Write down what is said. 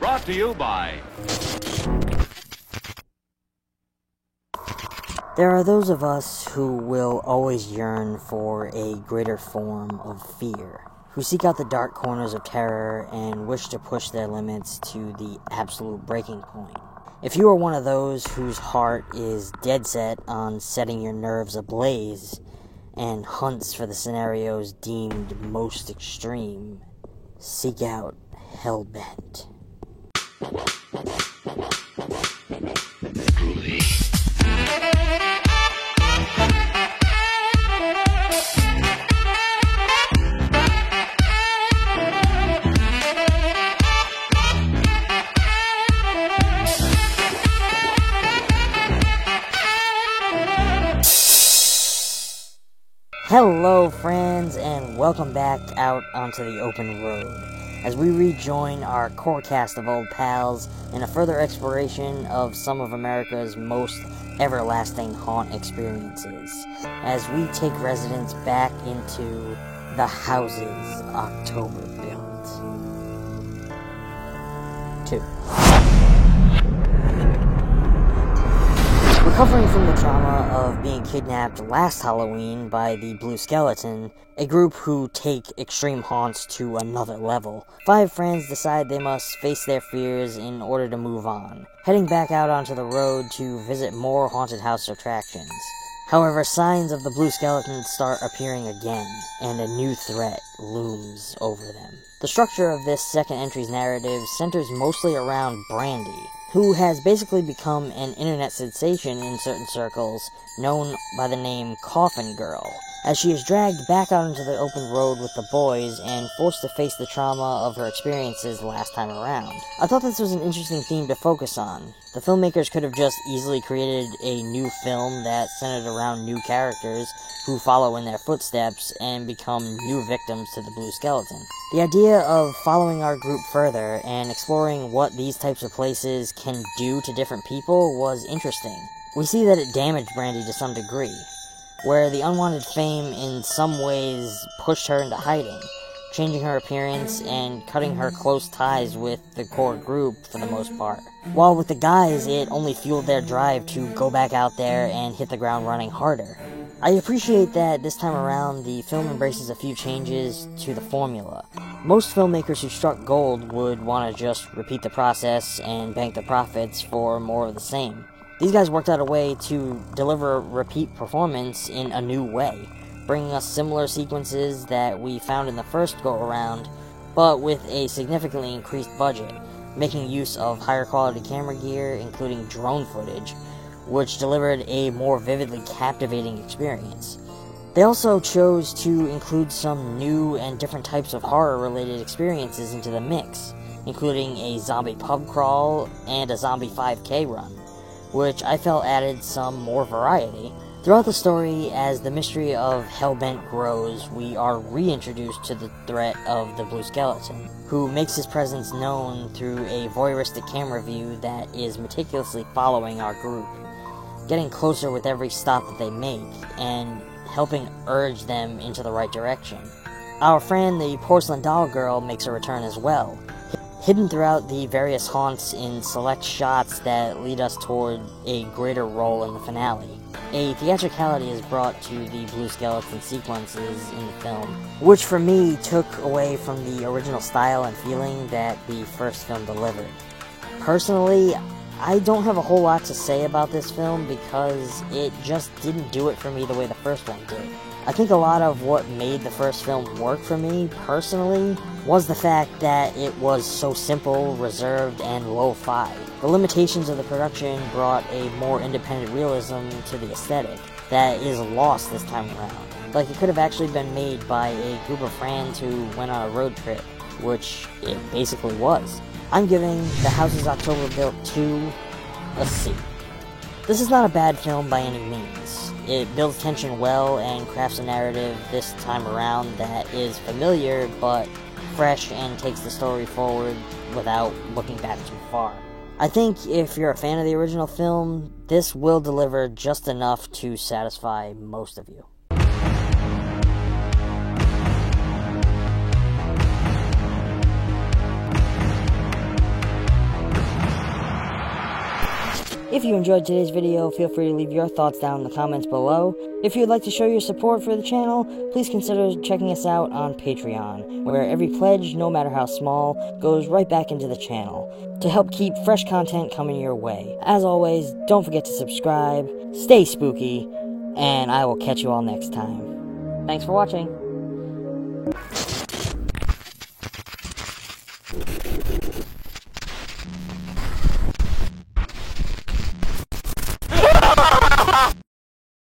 Brought to you by... There are those of us who will always yearn for a greater form of fear, who seek out the dark corners of terror and wish to push their limits to the absolute breaking point. If you are one of those whose heart is dead set on setting your nerves ablaze and hunts for the scenarios deemed most extreme, seek out Hellbent. Hello friends, and welcome back out onto the open road, as we rejoin our core cast of old pals in a further exploration of some of America's most everlasting haunt experiences, as we take residence back into the houses October built. 2. Recovering from the trauma of being kidnapped last Halloween by the Blue Skeleton, a group who take extreme haunts to another level, 5 friends decide they must face their fears in order to move on, heading back out onto the road to visit more haunted house attractions. However, signs of the Blue Skeleton start appearing again, and a new threat looms over them. The structure of this second entry's narrative centers mostly around Brandy, who has basically become an internet sensation in certain circles, known by the name Coffin Girl, as she is dragged back out into the open road with the boys and forced to face the trauma of her experiences last time around. I thought this was an interesting theme to focus on. The filmmakers could have just easily created a new film that centered around new characters who follow in their footsteps and become new victims to the Blue Skeleton. The idea of following our group further and exploring what these types of places can do to different people was interesting. We see that it damaged Brandy to some degree, where the unwanted fame in some ways pushed her into hiding, changing her appearance and cutting her close ties with the core group for the most part. While with the guys, it only fueled their drive to go back out there and hit the ground running harder. I appreciate that this time around the film embraces a few changes to the formula. Most filmmakers who struck gold would want to just repeat the process and bank the profits for more of the same. These guys worked out a way to deliver repeat performance in a new way, bringing us similar sequences that we found in the first go-around, but with a significantly increased budget, making use of higher quality camera gear, including drone footage, which delivered a more vividly captivating experience. They also chose to include some new and different types of horror-related experiences into the mix, including a zombie pub crawl and a zombie 5K run, which I felt added some more variety. Throughout the story, as the mystery of Hellbent grows, we are reintroduced to the threat of the Blue Skeleton, who makes his presence known through a voyeuristic camera view that is meticulously following our group, getting closer with every stop that they make, and helping urge them into the right direction. Our friend, the Porcelain Doll Girl, makes a return as well, hidden throughout the various haunts in select shots that lead us toward a greater role in the finale. A theatricality is brought to the Blue Skeleton sequences in the film, which for me took away from the original style and feeling that the first film delivered. Personally, I don't have a whole lot to say about this film because it just didn't do it for me the way the first one did. I think a lot of what made the first film work for me, personally, was the fact that it was so simple, reserved, and lo-fi. The limitations of the production brought a more independent realism to the aesthetic that is lost this time around. Like it could have actually been made by a group of friends who went on a road trip, which it basically was. I'm giving The Houses October Built 2 a C. This is not a bad film by any means. It builds tension well and crafts a narrative this time around that is familiar but fresh and takes the story forward without looking back too far. I think if you're a fan of the original film, this will deliver just enough to satisfy most of you. If you enjoyed today's video, feel free to leave your thoughts down in the comments below. If you'd like to show your support for the channel, please consider checking us out on Patreon, where every pledge, no matter how small, goes right back into the channel, to help keep fresh content coming your way. As always, don't forget to subscribe, stay spooky, and I will catch you all next time. Thanks for watching.